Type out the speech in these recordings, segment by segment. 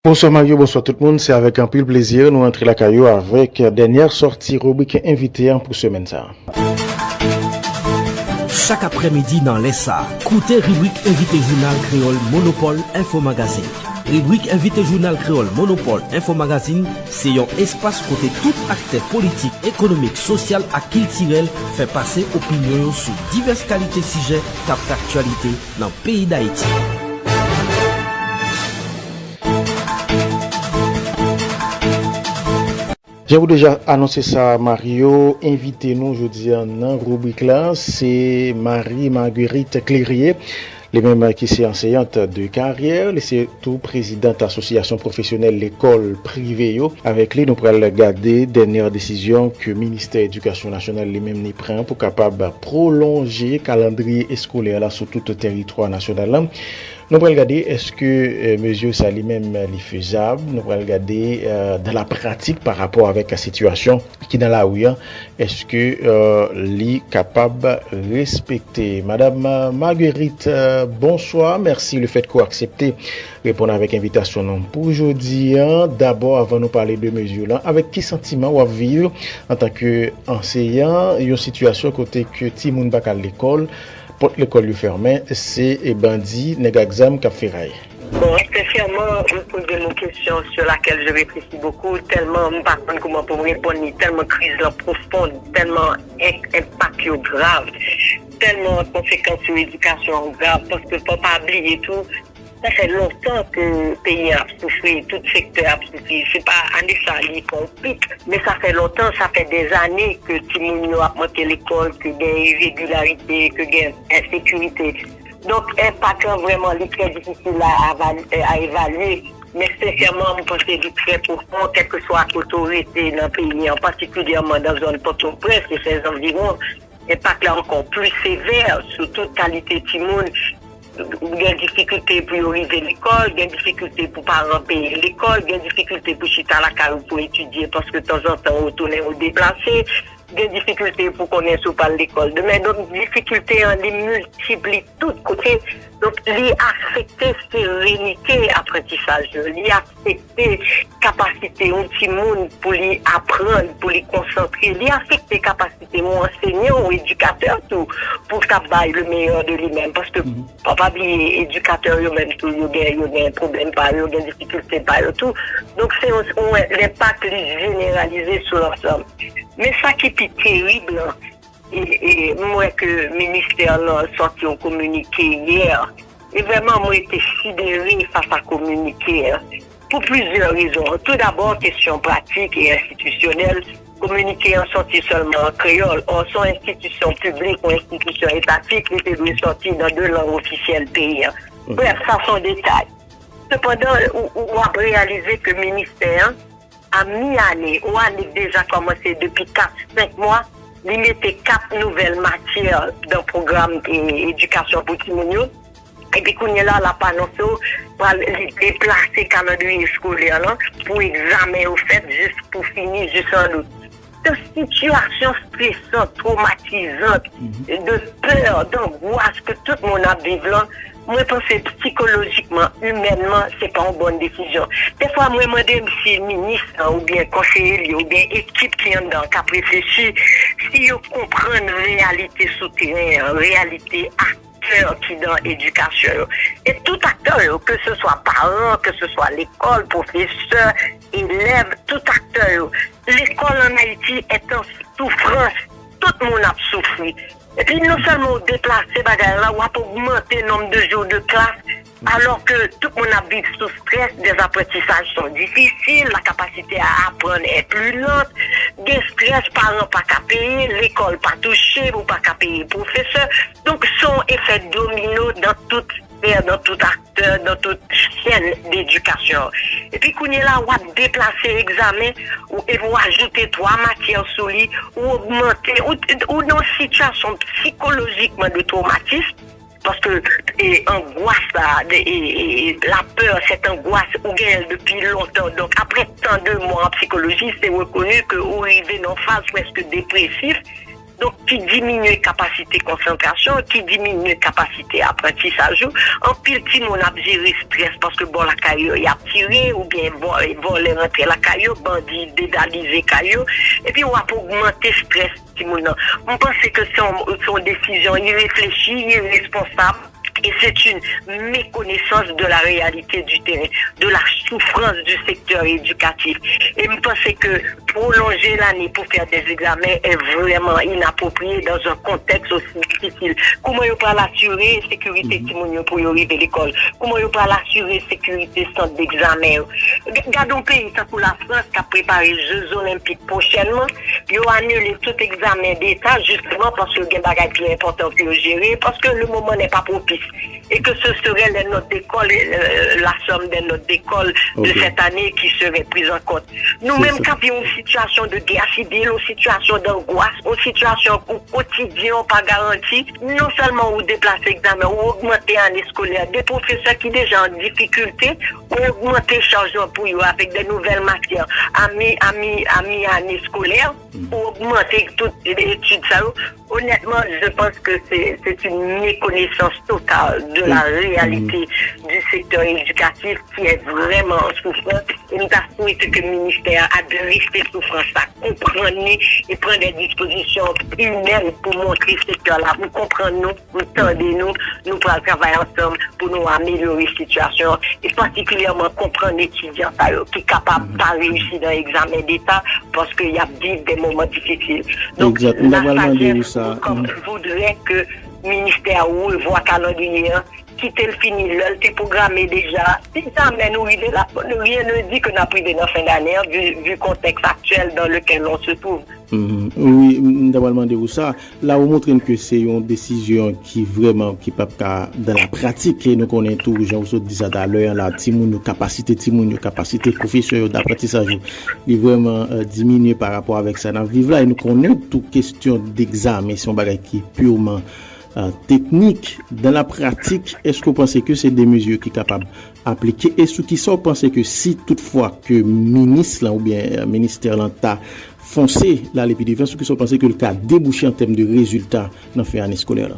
Bonsoir Mario, bonsoir tout le monde. C'est avec un peu plaisir nous entrer la caillou avec dernière sortie rubrique invité pour semaine ça. Chaque après-midi dans l'ESA, écoutez rubrique invité journal créole Monopole Info Magazine. Rubrique invité journal créole Monopole Info Magazine, c'est un espace côté tout acteur politique, économique, social à culturel fait passer opinion sur diverses qualités sujets cap d'actualité dans le pays d'Haïti. J'ai vous déjà annoncé ça, Mario. Invitez-nous aujourd'hui dans rubrique là, c'est Marie-Marguerite Clérier, les mêmes qui est enseignante de carrière, c'est tout présidente association professionnelle l'école privée. Avec lui, nous pourrons regarder dernière décision que le ministère de l'Éducation nationale les mêmes prend pour capable prolonger calendrier scolaire là sur tout le territoire national. Nous allons regarder est-ce que mesure ça lui-même est faisable. Nous allons regarder dans la pratique par rapport avec la situation qui dans la rue, est-ce que est capable de respecter. Madame Marguerite, bonsoir, merci le fait qu'on accepte répondre avec invitation pour aujourd'hui. D'abord, avant de nous parler de mesures là, avec quel sentiment vous vivre en tant qu'enseignant, une situation côté que ti moun bak à l'école. Porte l'école lui fermée, c'est et bandit nèg exam qu'a ferraille. Bon, spécialement, je pose une question sur laquelle je réfléchis beaucoup, tellement, par contre, comment pour répondre, tellement crise profonde, tellement impact grave, tellement conséquences sur l'éducation grave, parce que faut pas oublier tout. Ça fait longtemps que le pays a souffert, tout secteur a souffert. C'est pas en ça qu'on pique, mais ça fait longtemps, ça fait des années que tout le monde a monté l'école, que il y a irrégularité, que il y a insécurité. Donc, impact vraiment très difficile à évaluer. Mais spécialement, je pense que c'est très profond, quelle que soit l'autorité dans le pays, en particulièrement dans la zone Port-au-Prince et ses environs, impact là encore plus sévère sur toute qualité de Timoun. Il y a des difficultés pour arriver à l'école, il y a des difficultés pour parents payer l'école, il y a des difficultés pour chiter à la carrière pour étudier parce que de temps en temps on retourne ou déplacer, il y a des difficultés pour connaître ou pas l'école demain. Donc, difficultés en les multiplient de tous côtés. Donc, les affecter sérénité apprentissage, les affecter capacité au petit monde pour les apprendre, pour les concentrer, les affecter capacité aux enseignants, aux éducateurs, tout, pour qu'ils le meilleur de lui-même. Parce que, papa, les éducateurs, eux-mêmes, tout, ils ont un problème par eux, ils ont des difficultés par eux, tout. Donc, c'est l'impact généralisé sur l'ensemble. Mais ça qui est terrible, et moi que le ministère a sorti un communiqué hier, et vraiment moi j'étais sidéré face à communiqué pour plusieurs raisons. Tout d'abord, question pratique et institutionnelle. Communiqué en sorti seulement en créole. Or, sont institutions publiques ou institutions étatiques qui doivent sortir dans deux langues officielles pays. Bref, ça sont des détails. Cependant, on a réalisé que le ministère à mi-année, ou année déjà commencé depuis 4-5 mois, il mettait 4 nouvelles matières dans le programme d'éducation pour Timounio. Et puis, qu'on est là, la panneau, pour déplacer le calendrier scolaire là, pour examiner au fait, juste pour finir, juste en août. De situations stressantes, traumatisantes, de peur, d'angoisse que tout le monde a vécu là. Moi, je pense que psychologiquement, humainement, c'est pas une bonne décision. Des fois, moi, je me dis si le ministre, ou bien conseiller, ou bien équipe qui est dans, qui a réfléchi, si ils comprennent la réalité souterraine, la réalité acteur qui est dans l'éducation. Et tout acteur, que ce soit parents, que ce soit l'école, professeurs, élèves, tout acteur. L'école en Haïti est en souffrance. Tout le monde a souffert. Et puis, non seulement déplacer là, on a augmenter le nombre de jours de classe, alors que tout le monde a vécu sous stress, des apprentissages sont difficiles, la capacité à apprendre est plus lente, des stress, parents pas qu'à payer, l'école pas touchée, ou pas qu'à payer professeur. Donc, son effet domino dans toute sphère, dans tout acteur, dans toute chaîne d'éducation. Et puis, qu'on est là, on va déplacer l'examen, et vous ajouter 3 matières sous lui, ou augmenter, ou dans une situation psychologiquement de traumatisme, parce que angoisse, la peur, cette angoisse, ou gagne depuis longtemps. Donc, après tant de mois en psychologie, c'est reconnu que vous arrivez dans une phase presque dépressive. Donc, qui diminue capacité de concentration, qui diminue capacité d'apprentissage. En pile, si on a géré stress parce que bon, la caillou, il a tiré, ou bien voler rentrer la caillou, bandit, dédaliser caillou, et puis on va augmenter stress. On pense que son décision irréfléchie, irresponsable. Et c'est une méconnaissance de la réalité du terrain, de la souffrance du secteur éducatif. Et je pense que prolonger l'année pour faire des examens est vraiment inapproprié dans un contexte aussi difficile. Comment on peut l'assurer sécurité pour y arriver à l'école? Comment on peut l'assurer sécurité centre d'examen? Gardons pays pour la France qui a préparé les Jeux Olympiques prochainement. Ils ont annulé tout examen d'État justement parce que il y a des bagages plus importants pour gérer, parce que le moment n'est pas propice. Et que ce serait les notes d'école, la somme des notes d'école de cette année qui serait prise en compte. Nous-mêmes, quand il y a une situation de guerre civile, une situation d'angoisse, une situation où quotidien pas garantie, non seulement ou déplacer l'examen, ou augmenter l'année scolaire, des professeurs qui déjà en difficulté, ou augmenter le chargement pour eux avec des nouvelles matières à mi-année scolaire, ou augmenter toutes les études. Honnêtement, je pense que c'est une méconnaissance totale de la réalité du secteur éducatif qui est vraiment en souffrance. Et nous avons souhaité que le ministère a de rester souffrance, à comprendre et prendre des dispositions humaines pour montrer ce secteur-là. Vous comprenez nous, vous tendez nous pourrons travailler ensemble pour nous améliorer la situation et particulièrement comprendre l'étudiant qui est capable de pas réussir dans l'examen d'État parce qu'il y a des moments difficiles. Donc, je voudrais que le ministère revoie le calendrier, quitter le fini, le programmé déjà. Si ça amène nous arriver là, rien ne dit que nous avons pris dans la fin d'année, vu le contexte actuel dans lequel on se trouve. Oui, d'abord demander où ça. Là, on montre que c'est une décision qui vraiment, qui pas dans la pratique, et nous connaissons tout, j'en vous dis ça tout à l'heure, la capacité professionnelle d'apprentissage, est vraiment diminuée par rapport avec ça. Dans le vivre là, et nous connaissons toute question d'examen, c'est un bagage qui est purement technique. Dans la pratique, est-ce que vous pensez que c'est des mesures qui sont capables d'appliquer? Et ce qui sont, vous pensez que si toutefois que ministre là, ou bien ministère là, foncé là l'épidémie, ce qui sont pensé que le cas débouché en termes de résultats dans la fin année scolaire là?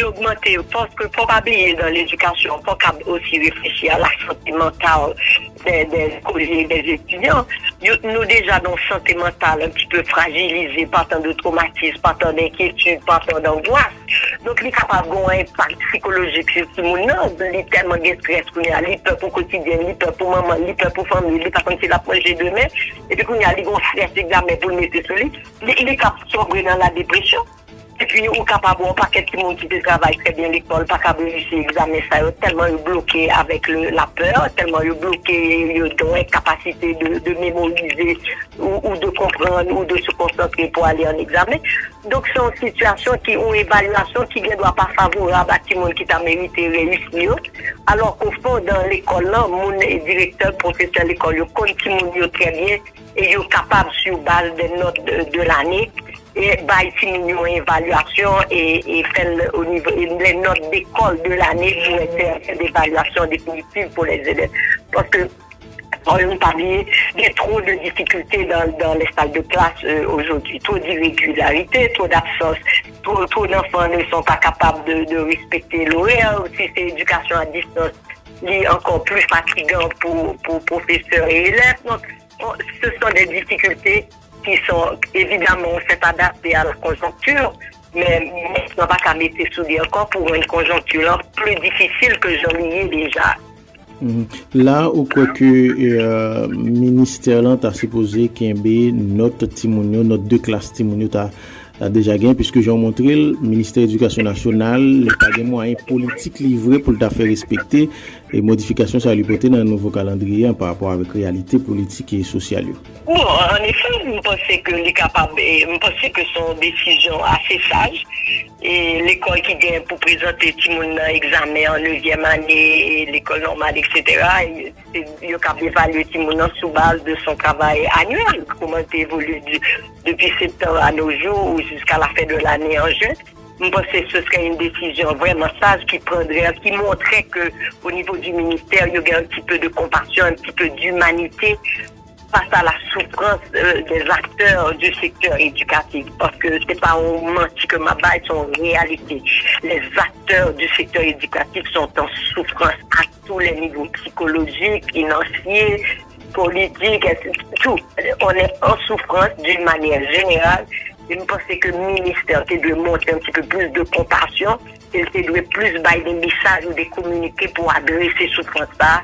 Augmenter, parce que faut pas oublier dans l'éducation, faut aussi réfléchir à la santé mentale des collègues, des étudiants. Nous déjà dans santé mentale un petit peu fragilisée par tant de traumatisme, par tant d'inquiétude, par tant d'angoisse. Donc il est capable d'avoir un impact psychologique sur tout le monde. Il est tellement de stress qu'il y a, il peur pour quotidien, il peur pour maman, il peur pour famille, il pas comme c'est la projet demain. Et puis il y a les gros stress examen pour le mettre sur lui. Il est capable de sombrer dans la dépression. Et puis, on est capable de paquet de monde qui travaille très bien à l'école, pas capable de réussir l'examen, ça tellement bloqué avec la peur, tellement bloqué, dans incapacité de mémoriser ou de comprendre ou de se concentrer pour aller en examen. Donc, c'est une situation qui ont une évaluation qui ne doit pas favorable à tout le monde qui t'a mérité réussir. Alors qu'au fond, dans l'école, là, mon directeur, professeur de l'école, il connaît tout le monde très bien et il est capable, sur base des notes de l'année, et une évaluation et faire au niveau les notes d'école de l'année pour faire des évaluations définitives pour les élèves. Parce que on ne pas oublier, il y a trop de difficultés dans les salles de classe aujourd'hui, trop d'irrégularités, trop d'absence, trop d'enfants ne sont pas capables de respecter l'horaire. Si c'est éducation à distance, il est encore plus fatigant pour professeurs et élèves. Donc, ce sont des difficultés qui sont évidemment c'est adapté à la conjoncture, mais on n'a pas qu'à mettre souliers encore pour une conjoncture plus difficile que j'en ai déjà. Là, où quoi que ministère là t'a supposé qu'il y ait notre timonio, notre deux classes timonio t'a déjà gagné, puisque j'ai montré le ministère de l'Éducation nationale, il pas des moyens politiques livrés pour le faire respecter et modifications sur l'hypothèse dans le nouveau calendrier par rapport avec réalité politique et sociale. Bon, en effet, je pense que les capables, je pense que son décision assez sage et l'école qui vient pour présenter tout le monde examen en 9e année, l'école normale, etc. Il est capable d'évaluer tout le monde sous base de son travail annuel, comment il évolue depuis septembre à nos jours ou jusqu'à la fin de l'année en juin. Je pense que ce serait une décision vraiment sage qui montrerait que au niveau du ministère, il y a un petit peu de compassion, un petit peu d'humanité face à la souffrance des acteurs du secteur éducatif, parce que c'est pas un menti que ma baille, c'est une réalité. Les acteurs du secteur éducatif sont en souffrance à tous les niveaux, psychologiques, financiers, politiques, tout. On est en souffrance d'une manière générale. Et je pense que le ministère doit montrer un petit peu plus de compassion, il doit plus bailler des messages ou des communiqués pour adresser souffrance-là,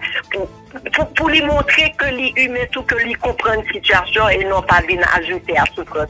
pour lui montrer que l'humain, tout que lui comprend une situation et non pas venir ajouter à souffrance,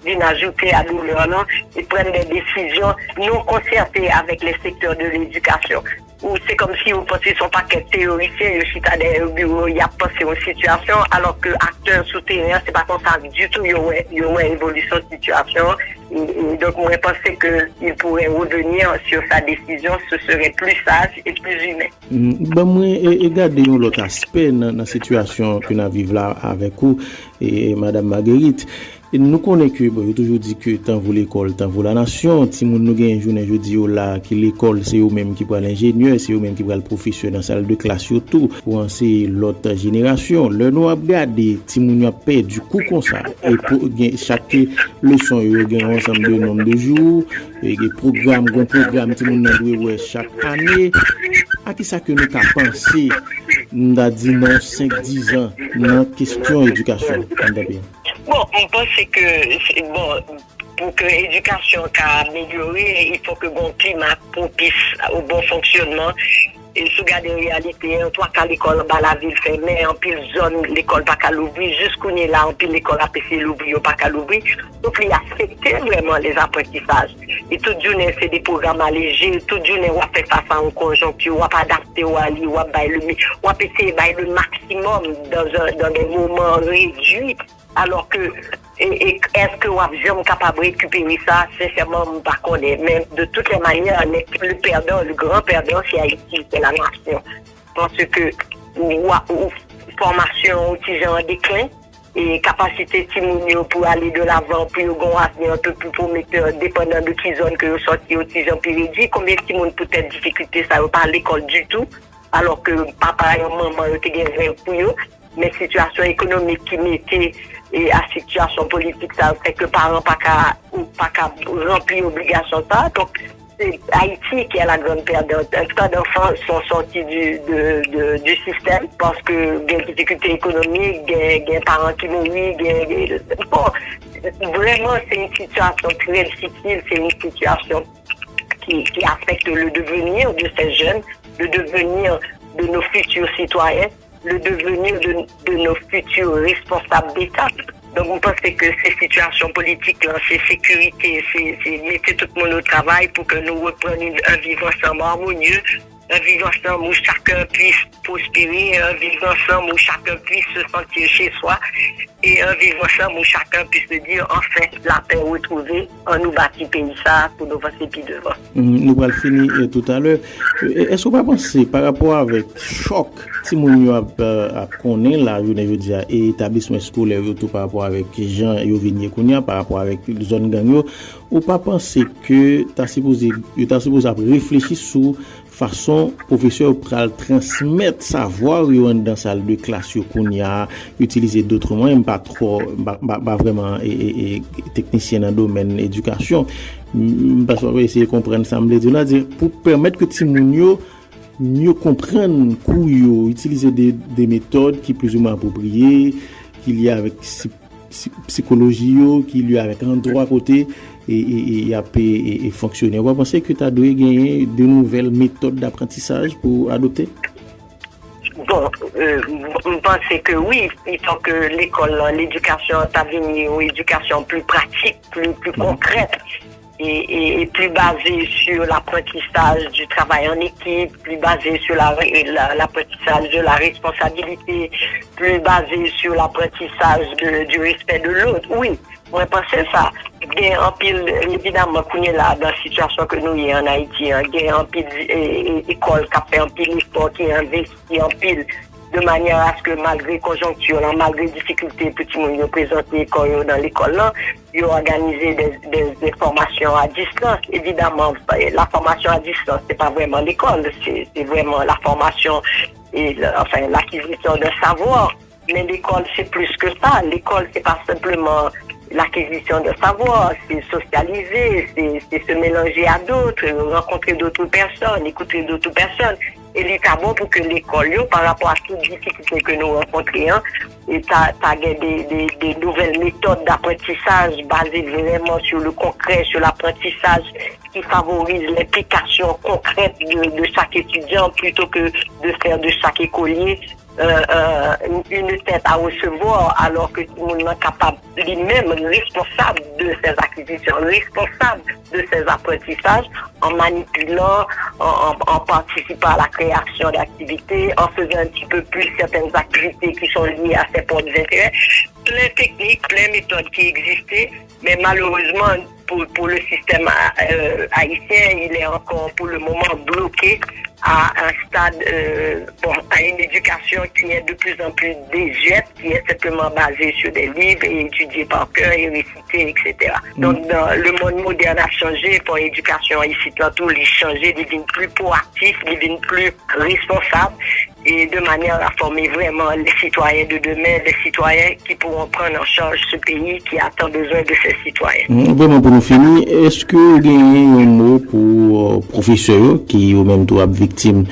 venir ajouter à douleur, non, et prendre des décisions non concertées avec les secteurs de l'éducation. Ou c'est comme si vous pensez son paquet de théoriciens, le citadin au bureau, il a pensé aux situations, alors que acteurs souterrains, c'est pas comme ça du tout, il y a une évolution de situation. Et donc, moi, je pensais qu'il pourrait revenir sur sa décision, ce serait plus sage et plus humain. Ben, moi, regardez l'autre aspect dans la situation que nous vivons là avec vous, et Madame Marguerite. Et nous connaissons que, bon, toujours dit que tant vous l'école, tant vous la nation, si nous avons une journée, je dis là, que l'école, c'est eux-mêmes qui prennent l'ingénieur, c'est eux-mêmes qui prennent le professeur dans la salle de classe, surtout, pour enseigner l'autre génération. Le nous avons regardé, si nous avons perdu du coup comme ça, et pour chaque leçon, il y a un ensemble de nombre de jours, et des programmes, si nous avons chaque année. À qui ça que nous avons pensé, nous avons dit non, 5-10 ans, dans la question éducation, Bon, on pense que pour que l'éducation soit améliorée, il faut que bon climat propice au bon fonctionnement. Et sous garde de réalité, toi qu'à l'école, la ville fermée, en pile zone, l'école pas qu'à l'ouvrir, jusqu'où est là, en pile l'école a passé l'ouvrir, pas qu'à l'ouvrir. Donc, il a affecté vraiment les apprentissages. Et toute journée, c'est des programmes allégés, toute journée, on fait face à une conjoncture, on va adapter au ali, on va essayer de le maximum dans des moments réduits. Alors que, est-ce que vous êtes capable de récupérer ça? Sincèrement, je ne sais pas. Mais de toutes les manières, le perdant, le grand perdant, c'est Haïti, c'est la nation. Parce que, formation étudiant en déclin, et capacité Timounio pour aller de l'avant, pour avoir un peu plus prometteur, dépendant de qui zone que vous sortez aux étudiants pérédiques, combien de Timoun peut-être difficulté, ça ne va pas à l'école du tout, alors que papa et maman étaient gagnés pour eux. Mais situation économique qui mettait et à situation politique, ça fait que parents pas qu'à remplir l'obligation ça. Donc, c'est Haïti qui est la grande perdante. Un tas d'enfants sont sortis du système parce que il y a des difficultés économiques, il y a des parents qui mourent, bon, vraiment, c'est une situation très difficile, c'est une situation qui affecte le devenir de ces jeunes, le devenir de nos futurs citoyens, le devenir de nos futurs responsables d'État. Donc, on pense que ces situations politiques, là, ces sécurités, c'est mettre tout le monde au travail pour que nous reprenions un vivre ensemble harmonieux, un vivre ensemble où chacun puisse prospérer, un vivre ensemble où chacun puisse se sentir chez soi, et un vivre ensemble où chacun puisse se dire, enfin, la paix retrouvée, on nous bâtit pays ça pour nous passer plus devant. Nous allons finir tout à l'heure. Est-ce qu'on va penser par rapport avec choc, si nous a connaît la journée et établissement scolaire tout par rapport avec gens et venir par rapport avec les zones gagnantes, ou pas penser que tu as supposé réfléchir sur façon professeur pour transmettre savoir dans la salle de classe qu'on y a utiliser d'autres moyens pas vraiment et technicien dans le domaine éducation parce qu'on va essayer de comprendre ça me dire pour permettre que Timounio mieux comprendre comment utiliser des méthodes qui plus ou moins appropriées qu'il y a avec psychologie qu'il y a avec un droit à côté et fonctionner. On va penser que tu as dû gagner de nouvelles méthodes d'apprentissage pour adopter? Bon, je pense que oui, il faut que l'école, l'éducation à venir, ou éducation plus pratique, plus concrète, et plus basée sur l'apprentissage du travail en équipe, plus basée sur l'apprentissage de la responsabilité, plus basée sur l'apprentissage du respect de l'autre. Oui, on pensait ça. Il y a un pile, évidemment, qu'on est là dans la situation que nous y en Haïti. Il y a un pile école qui a fait un pile effort, qui investit un pile de manière à ce que malgré conjoncture, malgré difficultés, petit monde présenté dans l'école là, ils ont organisé des formations à distance. Évidemment, la formation à distance, c'est pas vraiment l'école, c'est vraiment la formation et l'acquisition de savoir. Mais l'école, c'est plus que ça. L'école, c'est pas simplement l'acquisition de savoir, c'est socialiser, c'est se mélanger à d'autres, rencontrer d'autres personnes, écouter d'autres personnes. Et il est bon pour que l'école, par rapport à toutes les difficultés que nous rencontrons, et t'as des nouvelles méthodes d'apprentissage basées vraiment sur le concret, sur l'apprentissage qui favorise l'implication concrète de chaque étudiant plutôt que de faire de chaque écolier une tête à recevoir, alors que tout le monde est capable lui-même, responsable de ses acquisitions, responsable de ses apprentissages, en manipulant, en participant à la création d'activités, en faisant un petit peu plus certaines activités qui sont liées à ses propres intérêts. Plein de techniques, plein de méthodes qui existaient, mais malheureusement, pour le système haïtien, il est encore pour le moment bloqué à un stade, à une éducation qui est de plus en plus désuète, qui est simplement basée sur des livres et étudiée par cœur et récitée, etc. Donc, le monde moderne a changé pour l'éducation ici, tout, il changé, il devient plus proactif, il devient plus responsable, et de manière à former vraiment les citoyens de demain, les citoyens qui pourront prendre en charge ce pays qui a tant besoin de ces citoyens. Vraiment, pour nous finir, est-ce que vous avez un mot pour professeurs qui ont même tout victime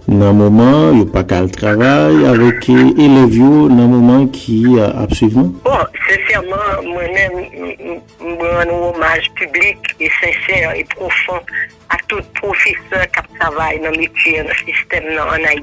dans un moment, il n'y a pas qu'à le travail avec élèves dans un moment qui a suivant? Bon, sincèrement, moi-même, je rends un hommage public et sincère et profond à tout professeur qui travaille dans le métier, dans le système en Haïti.